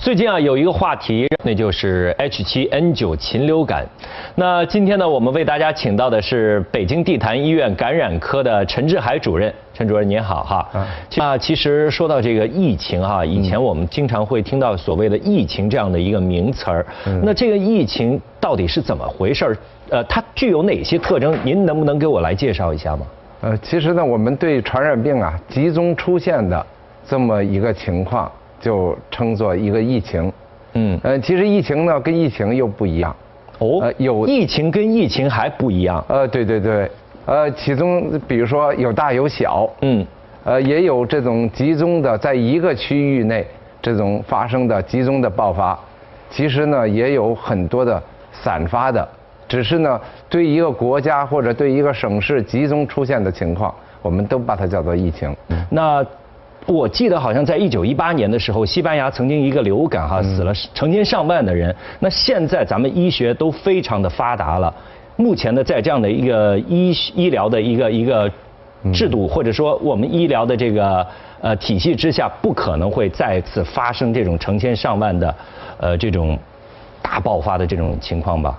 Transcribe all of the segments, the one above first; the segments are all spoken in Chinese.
最近啊，有一个话题，那就是 H7N9 禽流感。那今天呢，我们为大家请到的是北京地坛医院感染科的陈志海主任。陈主任您好哈。其实说到这个疫情哈，以前我们经常会听到所谓的疫情这样的一个名词儿。那这个疫情到底是怎么回事？它具有哪些特征？您能不能给我来介绍一下吗？其实呢，我们对传染病啊集中出现的这么一个情况，就称作一个疫情。其实疫情呢跟疫情又不一样。有疫情跟疫情还不一样。对，其中比如说有大有小。也有这种集中的在一个区域内这种发生的集中的爆发。其实呢也有很多的散发的，只是呢对一个国家或者对一个省市集中出现的情况，我们都把它叫做疫情。那我记得好像在1918年的时候，西班牙曾经一个流感死了成千上万的人。那现在咱们医学都非常的发达了，目前呢在这样的一个医疗的一个制度，或者说我们医疗的这个体系之下，不可能会再次发生这种成千上万的这种大爆发的这种情况吧？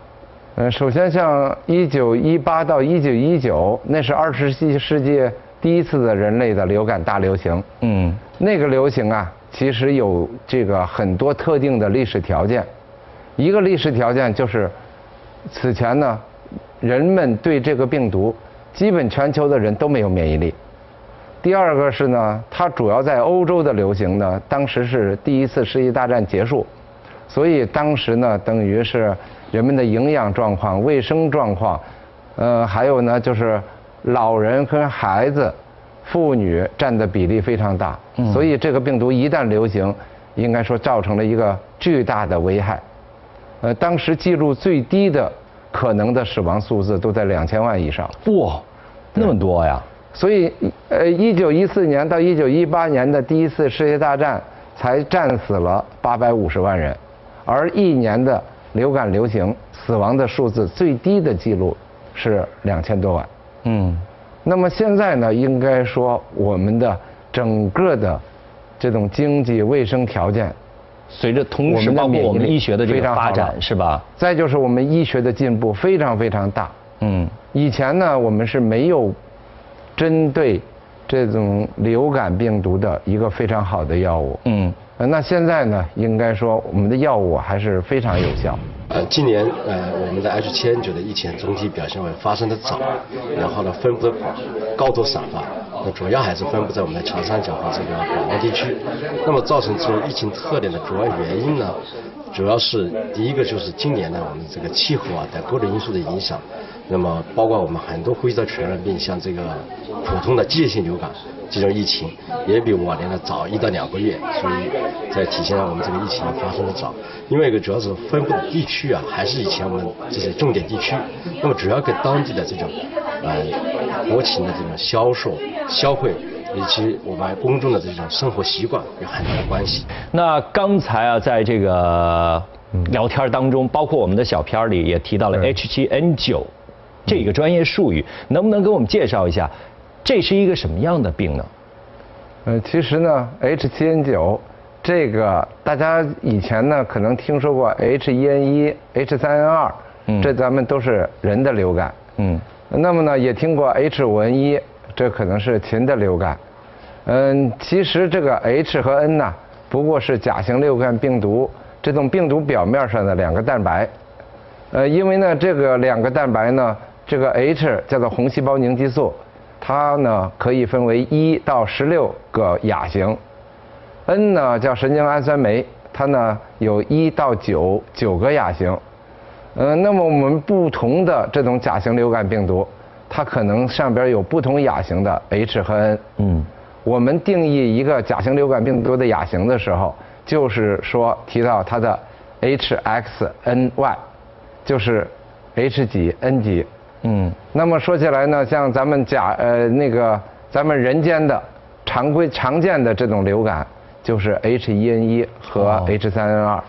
首先像1918到1919，那是20世纪第一次的人类的流感大流行。那个流行啊，其实有这个很多特定的历史条件。一个历史条件就是，此前呢，人们对这个病毒，基本全球的人都没有免疫力。第二个是呢，它主要在欧洲的流行呢，当时是第一次世界大战结束，所以当时呢，等于是人们的营养状况、卫生状况，还有呢就是老人跟孩子、妇女占的比例非常大，所以这个病毒一旦流行，应该说造成了一个巨大的危害。当时记录最低的可能的死亡数字都在2000万以上。哇，那么多呀！所以1914年到1918年的第一次世界大战才战死了850万人，而一年的流感流行死亡的数字最低的记录是2000多万。那么现在呢，应该说我们的整个的这种经济卫生条件，随着同时包括我们医学的这个发展，是吧？再就是我们医学的进步非常非常大。以前呢，我们是没有针对这种流感病毒的一个非常好的药物。那现在呢，应该说我们的药物还是非常有效。今年我们的 H7N9 的疫情总体表现为发生的早，然后呢分布的广，高度散发。那主要还是分布在我们的长三角和这个广东地区。那么造成这种疫情特点的主要原因呢，主要是第一个就是今年呢我们这个气候啊等各种因素的影响。那么包括我们很多呼吸道传染病，像这个普通的季节性流感这种疫情，也比往年的早1到2个月，所以在体现了我们这个疫情发生的早。另外一个主要是分布的地区啊，还是以前我们这些重点地区，那么主要跟当地的这种国情的这种销售、消费，以及我们公众的这种生活习惯有很大的关系。那刚才啊，在这个聊天当中，包括我们的小片里也提到了 H7N9 这个专业术语，能不能给我们介绍一下，这是一个什么样的病呢？其实呢 ，H7N9 这个大家以前呢可能听说过 H1N1、H3N2，这咱们都是人的流感。那么呢也听过 H5N1，这可能是禽的流感。其实这个 H 和 N 呢，不过是甲型流感病毒这种病毒表面上的2个蛋白。因为呢这个2个蛋白呢，这个 H 叫做红细胞凝集素，它呢可以分为1到16个亚型。N 呢叫神经氨酸酶，它呢有1到9个亚型。那么我们不同的这种甲型流感病毒，它可能上边有不同亚型的 H 和 N。我们定义一个甲型流感病毒的亚型的时候，就是说提到它的 HXNY， 就是 H 几 N 几。那么说起来呢，像咱们咱们人间的常见的这种流感，就是 H1N1 和 H3N2。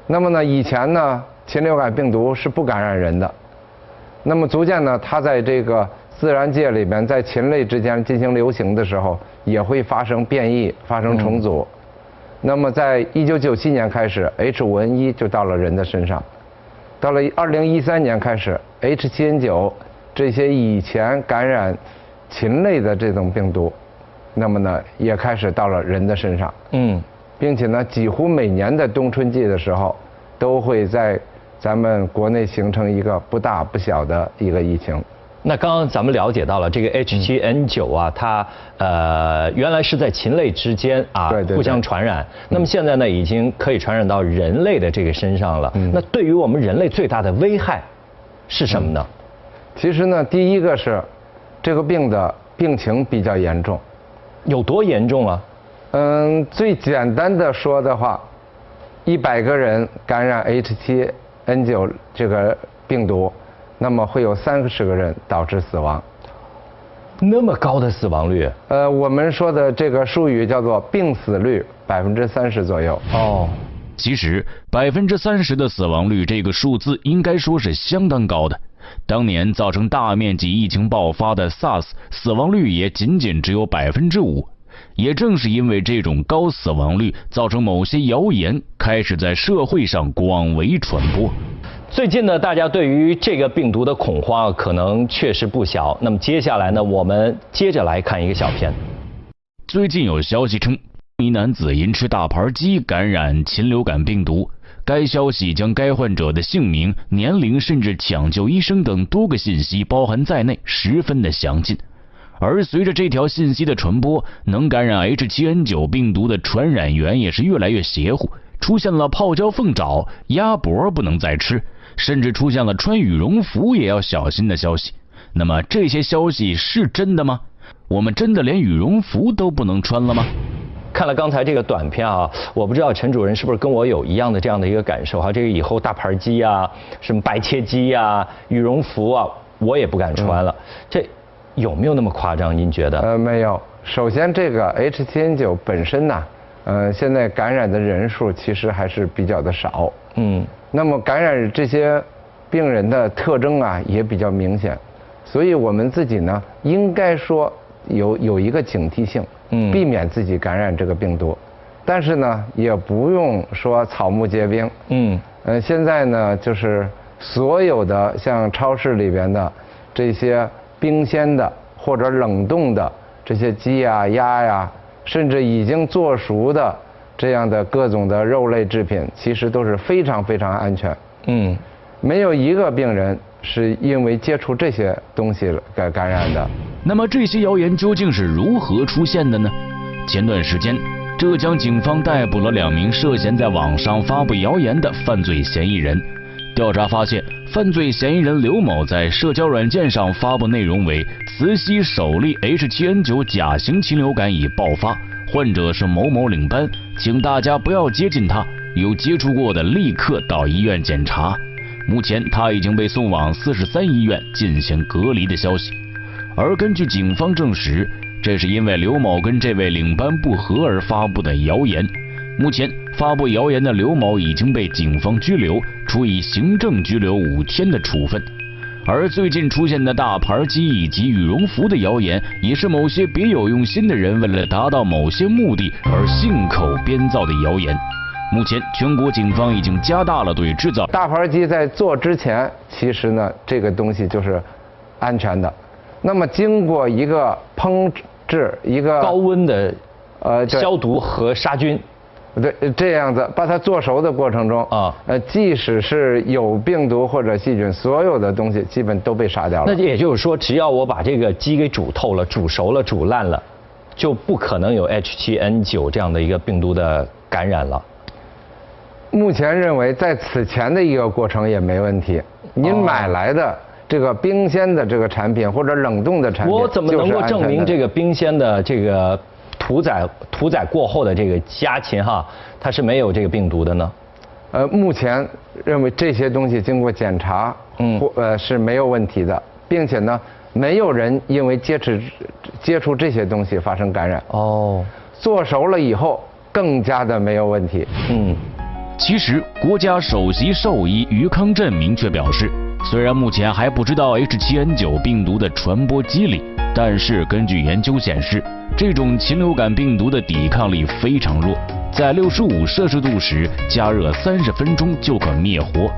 那么呢，以前呢，禽流感病毒是不感染人的。那么逐渐呢，它在这个自然界里边，在禽类之间进行流行的时候，也会发生变异、发生重组。那么在1997年开始 H5N1 就到了人的身上，到了2013年开始 H7N9 这些以前感染禽类的这种病毒，那么呢也开始到了人的身上，并且呢几乎每年的冬春季的时候都会在咱们国内形成一个不大不小的一个疫情。那刚刚咱们了解到了这个 H7N9啊，它原来是在禽类之间啊互相传染，那么现在呢已经可以传染到人类的这个身上了。那对于我们人类最大的危害是什么呢？其实呢，第一个是这个病的病情比较严重。有多严重啊？最简单的说的话，100个人感染 H7N9 这个病毒，那么会有30个人导致死亡。那么高的死亡率？我们说的这个术语叫做病死率30%左右。哦，其实30%的死亡率这个数字应该说是相当高的。当年造成大面积疫情爆发的 SARS 死亡率也仅仅只有5%。也正是因为这种高死亡率，造成某些谣言开始在社会上广为传播。最近呢，大家对于这个病毒的恐慌可能确实不小。那么接下来呢，我们接着来看一个小片。最近有消息称，一男子因吃大盘鸡感染禽流感病毒。该消息将该患者的姓名、年龄甚至抢救医生等多个信息包含在内，十分的详尽。而随着这条信息的传播，能感染 H7N9 病毒的传染源也是越来越邪乎，出现了泡椒凤爪、鸭脖不能再吃，甚至出现了穿羽绒服也要小心的消息。那么这些消息是真的吗？我们真的连羽绒服都不能穿了吗？看了刚才这个短片啊，我不知道陈主任是不是跟我有一样的这样的一个感受哈？这个以后大盘鸡啊、什么白切鸡啊、羽绒服啊，我也不敢穿了。这有没有那么夸张？您觉得？没有。首先，这个 H7N9 本身呢，现在感染的人数其实还是比较的少。那么感染这些病人的特征啊也比较明显，所以我们自己呢应该说有一个警惕性，避免自己感染这个病毒。但是呢，也不用说草木皆兵。现在呢，就是所有的像超市里边的这些冰鲜的或者冷冻的这些鸡呀、鸭呀，甚至已经做熟的这样的各种的肉类制品，其实都是非常非常安全。没有一个病人是因为接触这些东西感染的。那么这些谣言究竟是如何出现的呢？前段时间，浙江警方逮捕了2名涉嫌在网上发布谣言的犯罪嫌疑人。调查发现，犯罪嫌疑人刘某在社交软件上发布内容为慈溪首例 H7N9 甲型禽流感已爆发，患者是某某领班，请大家不要接近他，有接触过的立刻到医院检查。目前他已经被送往43医院进行隔离的消息。而根据警方证实，这是因为刘某跟这位领班不和而发布的谣言。目前发布谣言的刘某已经被警方拘留，处以行政拘留5天的处分。而最近出现的大盘鸡以及羽绒服的谣言，也是某些别有用心的人为了达到某些目的而信口编造的谣言。目前全国警方已经加大了对制造大盘鸡在做之前，其实呢这个东西就是安全的。那么经过一个烹制，一个高温的消毒和杀菌。对，这样子把它做熟的过程中啊，即使是有病毒或者细菌，所有的东西基本都被杀掉了。那也就是说，只要我把这个鸡给煮透了、煮熟了、煮烂了，就不可能有 H7N9 这样的一个病毒的感染了。目前认为，在此前的一个过程也没问题。您买来的这个冰鲜的这个产品或者冷冻的产品，我怎么能够证明这个冰鲜的这个屠宰过后的这个家禽哈，它是没有这个病毒的呢？目前认为这些东西经过检查，是没有问题的，并且呢，没有人因为接触这些东西发生感染。做熟了以后更加的没有问题。其实国家首席兽医于康震明确表示，虽然目前还不知道 H7N9 病毒的传播机理，但是根据研究显示，这种禽流感病毒的抵抗力非常弱，在65摄氏度时加热30分钟就可灭活，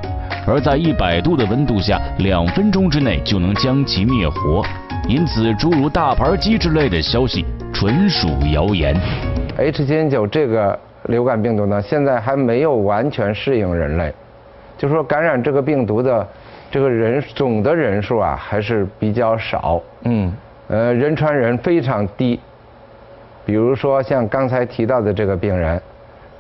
而在100度的温度下2分钟之内就能将其灭活。因此，诸如大盘鸡之类的消息纯属谣言。H7N9这个流感病毒呢，现在还没有完全适应人类，就说感染这个病毒的这个总的人数啊还是比较少。人传人非常低。比如说像刚才提到的这个病人，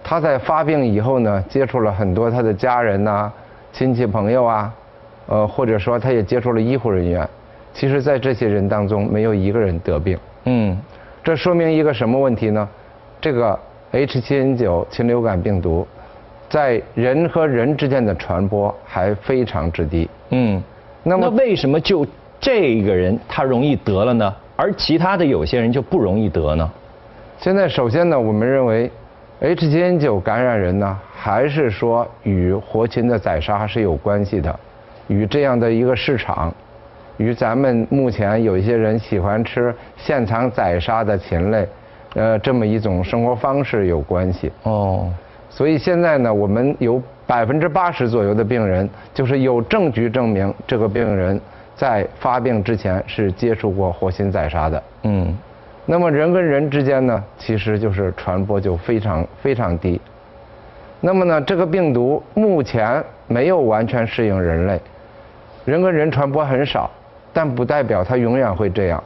他在发病以后呢，接触了很多他的家人呐、亲戚朋友啊，或者说他也接触了医护人员。其实，在这些人当中，没有一个人得病。这说明一个什么问题呢？这个 H7N9 禽流感病毒，在人和人之间的传播还非常之低。那为什么就这个人他容易得了呢？而其他的有些人就不容易得呢？现在首先呢，我们认为 H7N9 感染人呢，还是说与活禽的宰杀是有关系的，与这样的一个市场，与咱们目前有一些人喜欢吃现场宰杀的禽类，这么一种生活方式有关系。所以现在呢，我们有80%左右的病人，就是有证据证明这个病人在发病之前是接触过活禽宰杀的。那么人跟人之间呢，其实就是传播就非常低。那么呢，这个病毒目前没有完全适应人类，人跟人传播很少，但不代表它永远会这样。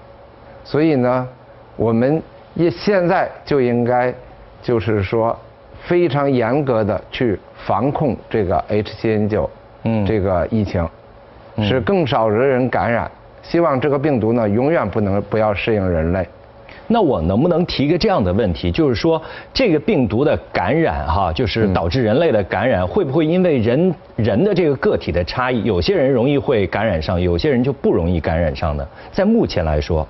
所以呢，我们也现在就应该就是说非常严格的去防控这个 H7N9这个疫情，使更少的人感染。希望这个病毒呢永远不要适应人类。那我能不能提个这样的问题，就是说这个病毒的感染就是导致人类的感染，会不会因为人的这个个体的差异，有些人容易会感染上，有些人就不容易感染上呢？在目前来说，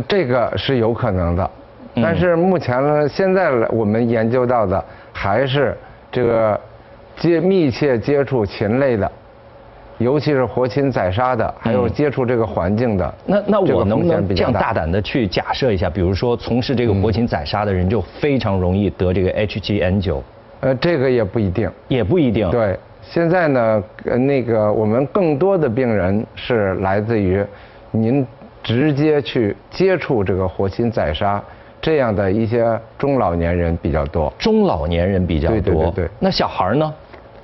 这个是有可能的，但是目前呢，现在我们研究到的还是这个密切接触禽类的，尤其是活禽宰杀的，还有接触这个环境的。那我能不能这样大胆的去假设一下，比如说从事这个活禽宰杀的人就非常容易得这个 H7N9？这个也不一定。也不一定。对，现在呢，我们更多的病人是来自于您直接去接触这个活禽宰杀这样的一些中老年人比较多。中老年人比较多。对。那小孩呢？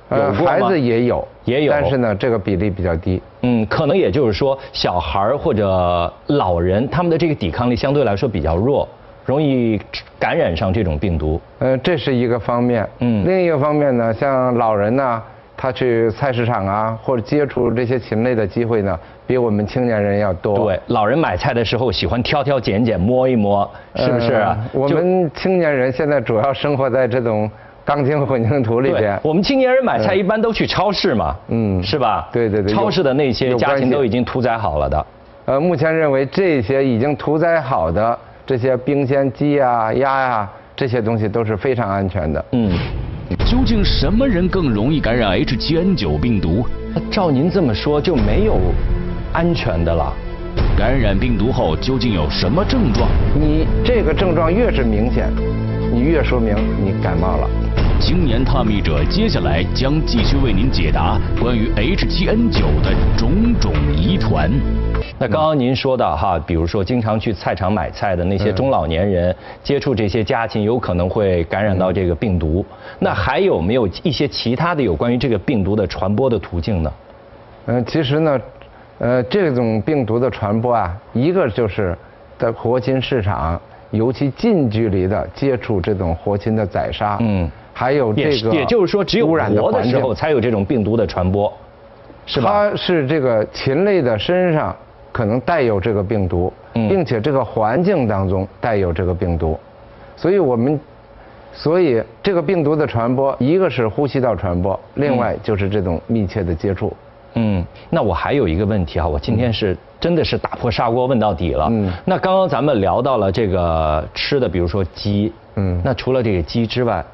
孩子也有，但是呢，这个比例比较低。可能也就是说，小孩或者老人，他们的这个抵抗力相对来说比较弱，容易感染上这种病毒。这是一个方面。另一个方面呢，像老人呢，他去菜市场啊，或者接触这些禽类的机会呢，比我们青年人要多。对，老人买菜的时候喜欢挑挑拣拣、摸一摸，是不是啊？我们青年人现在主要生活在这种钢筋混凝土里边。我们青年人买菜一般都去超市嘛，是吧？对。超市的那些家禽都已经屠宰好了的。目前认为这些已经屠宰好的这些冰鲜鸡啊、鸭呀，这些东西都是非常安全的。究竟什么人更容易感染 H7N9 病毒？照您这么说，就没有安全的了。感染病毒后究竟有什么症状？你这个症状越是明显，你越说明你感冒了。青年探秘者接下来将继续为您解答关于 H7N9 的种种疑团。那刚刚您说到比如说经常去菜场买菜的那些中老年人，接触这些家禽有可能会感染到这个病毒。那还有没有一些其他的有关于这个病毒的传播的途径呢？其实呢，这种病毒的传播啊，一个就是在活禽市场，尤其近距离的接触这种活禽的宰杀。还有这个，也就是说，只有活的时候才有这种病毒的传播，是吧？它是这个禽类的身上可能带有这个病毒，并且这个环境当中带有这个病毒，所以这个病毒的传播，一个是呼吸道传播，另外就是这种密切的接触。那我还有一个问题我今天真的是打破砂锅问到底了。那刚刚咱们聊到了这个吃的，比如说鸡，那除了这个鸡之外，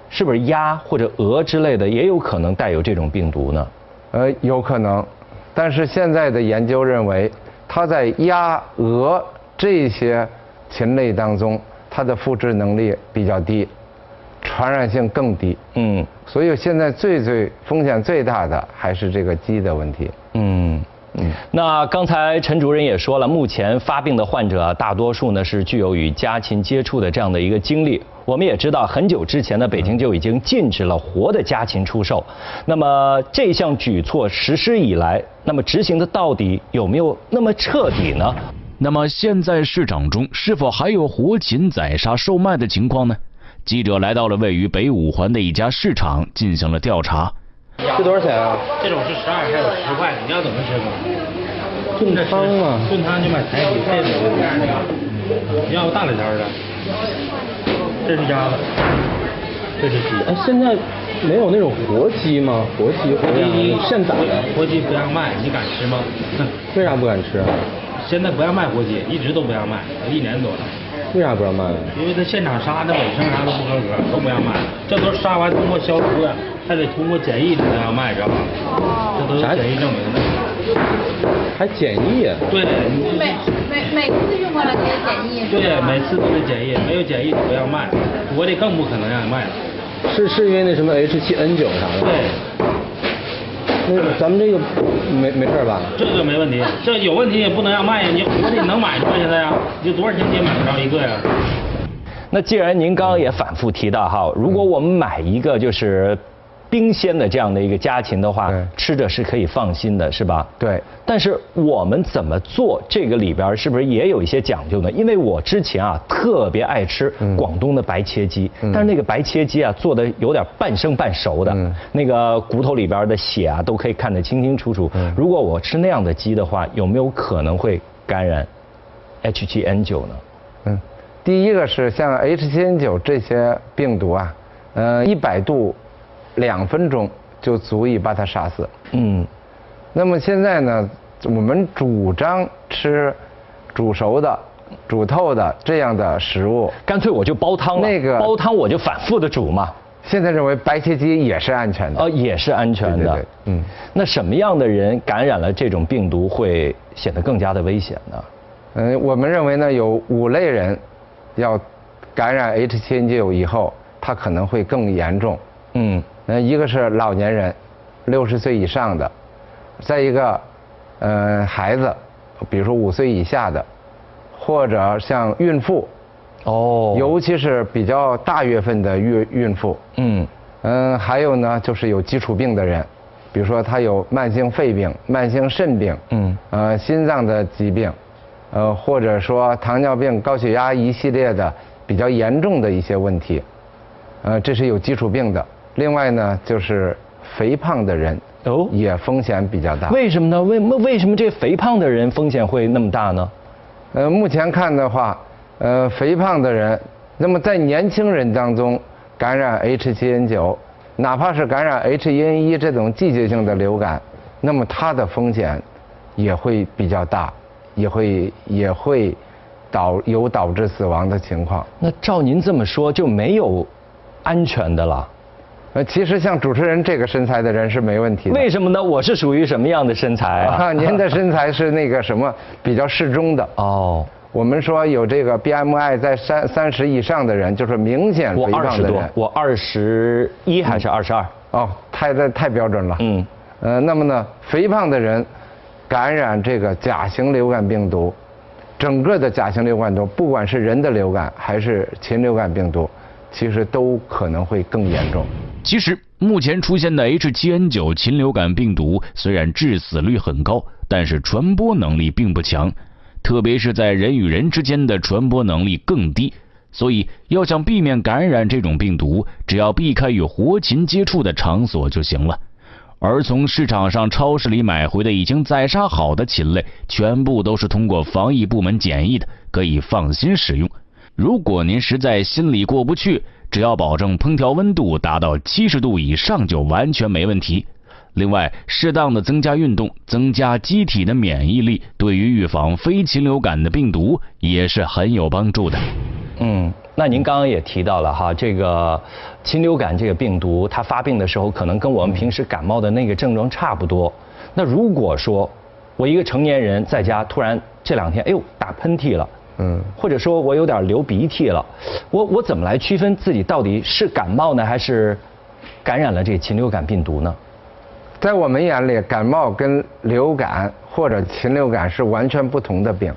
是不是鸭或者鹅之类的也有可能带有这种病毒呢？有可能，但是现在的研究认为，它在鸭、鹅这些禽类当中，它的复制能力比较低，传染性更低。所以现在风险最大的还是这个鸡的问题。那刚才陈主任也说了，目前发病的患者大多数呢是具有与家禽接触的这样的一个经历。我们也知道，很久之前呢，北京就已经禁止了活的家禽出售。那么这项举措实施以来，那么执行的到底有没有那么彻底呢？那么现在市场中是否还有活禽宰杀售卖的情况呢？记者来到了位于北五环的一家市场进行了调查。这多少钱啊？这种是12，还有10块，你要怎么吃吗？炖汤啊，炖汤就买台皮，这个你要大了条的。这是鸭子，这是鸡。哎，现在没有那种活鸡吗？活鸡现宰的。活鸡不让卖，你敢吃吗？为啥不敢吃啊？现在不让卖活鸡，一直都不让卖，1年多了。为啥不让卖啊？因为它现场杀的卫生啥都不合格，都不让卖。这都是杀完通过消毒的，还得通过检疫才能让卖，知道吧？这都是检疫证明的。还检疫？对。每次运过来都得检疫。对，每次都得检疫，没有检疫就不让卖，活的更不可能让你卖了。是因为那什么 H7N9 啥的？对。那咱们这个没事吧？这个没问题，这有问题也不能让卖呀。你活的能买出来现在呀？你多少钱也买不着一个呀？那既然您刚刚也反复提到哈，如果我们买一个就是冰鲜的这样的一个家禽的话，吃着是可以放心的，是吧？对。但是我们怎么做这个里边是不是也有一些讲究呢？因为我之前啊特别爱吃广东的白切鸡，但是那个白切鸡啊做的有点半生半熟的，那个骨头里边的血啊都可以看得清清楚楚。如果我吃那样的鸡的话，有没有可能会感染 H7N9 呢？第一个是像 H7N9 这些病毒啊，100度2分钟就足以把它杀死。那么现在呢，我们主张吃煮熟的、煮透的这样的食物，干脆我就煲汤了。煲汤我就反复的煮嘛。现在认为白切鸡也是安全的。也是安全的。对。那什么样的人感染了这种病毒会显得更加的危险呢？我们认为呢，有5类人要感染 H7N9 以后，他可能会更严重。一个是老年人，60岁以上的，再一个，孩子，比如说5岁以下的，或者像孕妇，尤其是比较大月份的孕妇，还有呢就是有基础病的人，比如说他有慢性肺病、慢性肾病，心脏的疾病，或者说糖尿病、高血压一系列的比较严重的一些问题，这是有基础病的。另外呢，就是肥胖的人也风险比较大。为什么呢？为什么这肥胖的人风险会那么大呢？目前看的话，肥胖的人，那么在年轻人当中感染 H7N9，哪怕是感染 H1N1 这种季节性的流感，那么它的风险也会比较大，也会导致死亡的情况。那照您这么说，就没有安全的了？其实像主持人这个身材的人是没问题的。为什么呢？我是属于什么样的身材啊？您的身材是那个什么比较适中的。我们说有这个 BMI 在30以上的人，就是明显肥胖的人。我21还是22？太标准了。那么呢，肥胖的人感染这个甲型流感病毒，整个的甲型流感病毒，不管是人的流感还是禽流感病毒，其实都可能会更严重。其实目前出现的 H7N9 禽流感病毒虽然致死率很高，但是传播能力并不强，特别是在人与人之间的传播能力更低。所以要想避免感染这种病毒，只要避开与活禽接触的场所就行了。而从市场上、超市里买回的已经宰杀好的禽类，全部都是通过防疫部门检疫的，可以放心使用。如果您实在心里过不去，只要保证烹调温度达到70度以上就完全没问题。另外，适当的增加运动，增加机体的免疫力，对于预防非禽流感的病毒也是很有帮助的。那您刚刚也提到了哈，这个禽流感这个病毒，它发病的时候可能跟我们平时感冒的那个症状差不多。那如果说我一个成年人在家突然这2天，打喷嚏了，或者说我有点流鼻涕了，我怎么来区分自己到底是感冒呢，还是感染了这个禽流感病毒呢？在我们眼里，感冒跟流感或者禽流感是完全不同的病。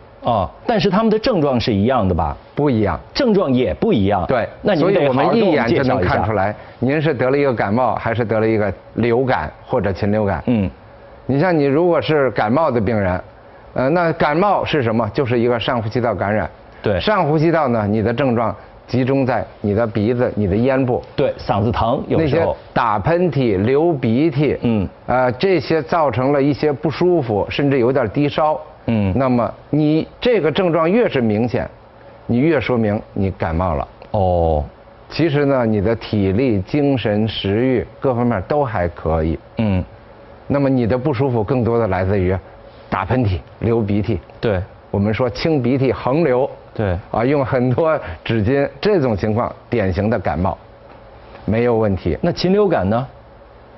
但是他们的症状是一样的吧？不一样，症状也不一样。对，那所以我们一眼就能看出来，来，您是得了一个感冒，还是得了一个流感或者禽流感。你像你如果是感冒的病人，那感冒是什么？就是一个上呼吸道感染。对，上呼吸道呢，你的症状集中在你的鼻子、你的咽部。对，嗓子疼，有时候那些打喷嚏、流鼻涕，这些造成了一些不舒服，甚至有点低烧。那么你这个症状越是明显，你越说明你感冒了。其实呢，你的体力、精神、食欲各方面都还可以。那么你的不舒服更多的来自于打喷嚏、流鼻涕。对，我们说清鼻涕横流。对，用很多纸巾，这种情况典型的感冒，没有问题。那禽流感呢？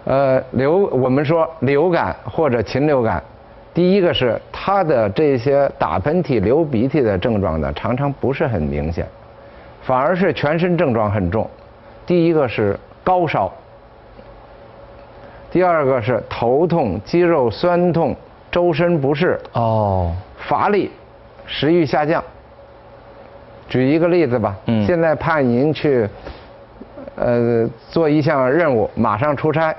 我们说流感或者禽流感，第一个是它的这些打喷嚏、流鼻涕的症状呢，常常不是很明显，反而是全身症状很重。第一个是高烧，第二个是头痛、肌肉酸痛、周身不适，乏力、食欲下降。举一个例子吧，现在派您去，做一项任务，马上出差。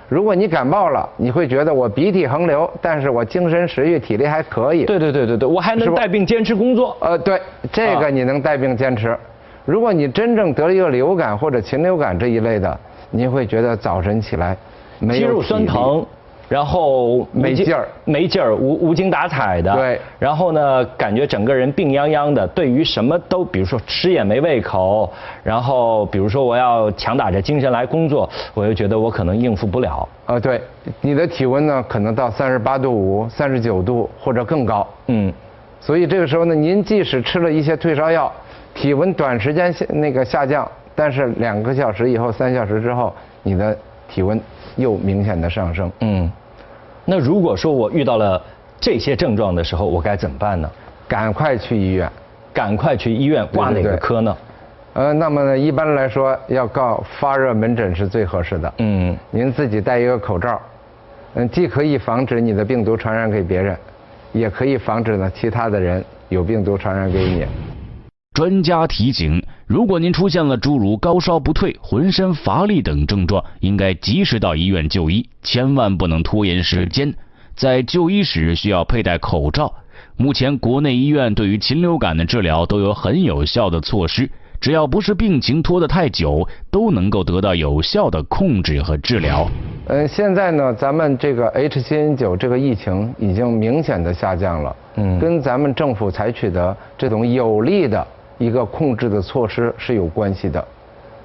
如果你感冒了，你会觉得我鼻涕横流，但是我精神、食欲、体力还可以。对，我还能带病坚持工作。对，这个你能带病坚持。如果你真正得了一个流感或者禽流感这一类的，你会觉得早晨起来没有肌肉酸疼。然后没劲儿，无精打采的。对。然后呢，感觉整个人病殃殃的，对于什么都，比如说吃也没胃口，然后比如说我要强打着精神来工作，我又觉得我可能应付不了。对，你的体温呢可能到38.5度、39度或者更高。所以这个时候呢，您即使吃了一些退烧药，体温短时间下降，但是2个小时以后、3小时之后，你的体温又明显的上升。那如果说我遇到了这些症状的时候，我该怎么办呢？赶快去医院。赶快去医院，挂哪个科呢？那么呢，一般来说要告发热门诊是最合适的。您自己戴一个口罩，既可以防止你的病毒传染给别人，也可以防止呢其他的人有病毒传染给你。专家提醒，如果您出现了诸如高烧不退、浑身乏力等症状，应该及时到医院就医，千万不能拖延时间。在就医时需要佩戴口罩。目前国内医院对于禽流感的治疗都有很有效的措施，只要不是病情拖得太久，都能够得到有效的控制和治疗。现在呢，咱们这个 H7N9 这个疫情已经明显的下降了。跟咱们政府采取的这种有力的一个控制的措施是有关系的。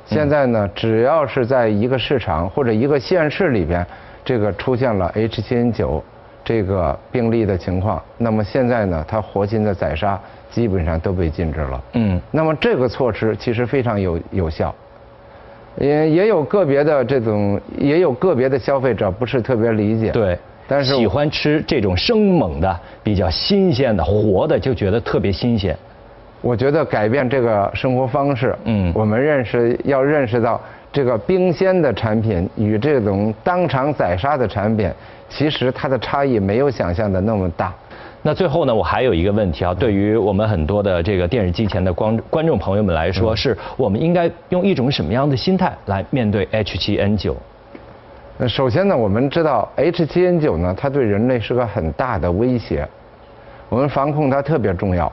现在呢，只要是在一个市场或者一个县市里边，这个出现了 H7N9 这个病例的情况，那么现在呢，它活禽的宰杀基本上都被禁止了。那么这个措施其实非常有效。也有个别的消费者不是特别理解。对。但是喜欢吃这种生猛的、比较新鲜的、活的，就觉得特别新鲜。我觉得改变这个生活方式，我们要认识到这个冰鲜的产品与这种当场宰杀的产品，其实它的差异没有想象的那么大。那最后呢，我还有一个问题啊，对于我们很多的这个电视机前的观众朋友们来说，是我们应该用一种什么样的心态来面对 H7N9？首先呢，我们知道 H7N9呢，它对人类是个很大的威胁，我们防控它特别重要。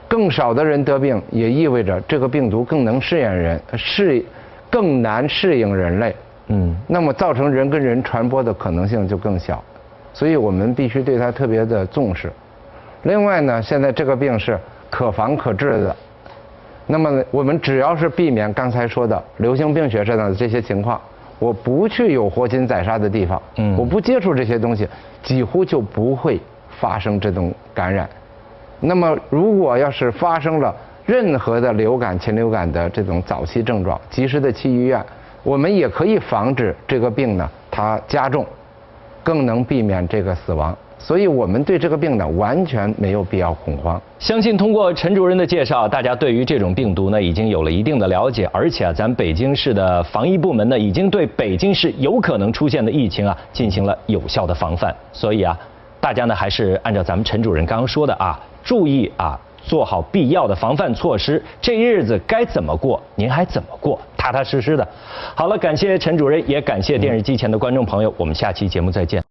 更少的人得病，也意味着这个病毒更能更难适应人类。那么造成人跟人传播的可能性就更小，所以我们必须对它特别的重视。另外呢，现在这个病是可防可治的，那么我们只要是避免刚才说的流行病学上的这些情况，我不去有活禽宰杀的地方，我不接触这些东西，几乎就不会发生这种感染。那么如果要是发生了任何的流感、禽流感的这种早期症状，及时的去医院，我们也可以防止这个病呢它加重，更能避免这个死亡。所以我们对这个病呢完全没有必要恐慌。相信通过陈主任的介绍，大家对于这种病毒呢已经有了一定的了解，而且咱北京市的防疫部门呢已经对北京市有可能出现的疫情进行了有效的防范。所以大家呢还是按照咱们陈主任刚刚说的注意做好必要的防范措施，这日子该怎么过您还怎么过，踏踏实实的。好了，感谢陈主任，也感谢电视机前的观众朋友，我们下期节目再见。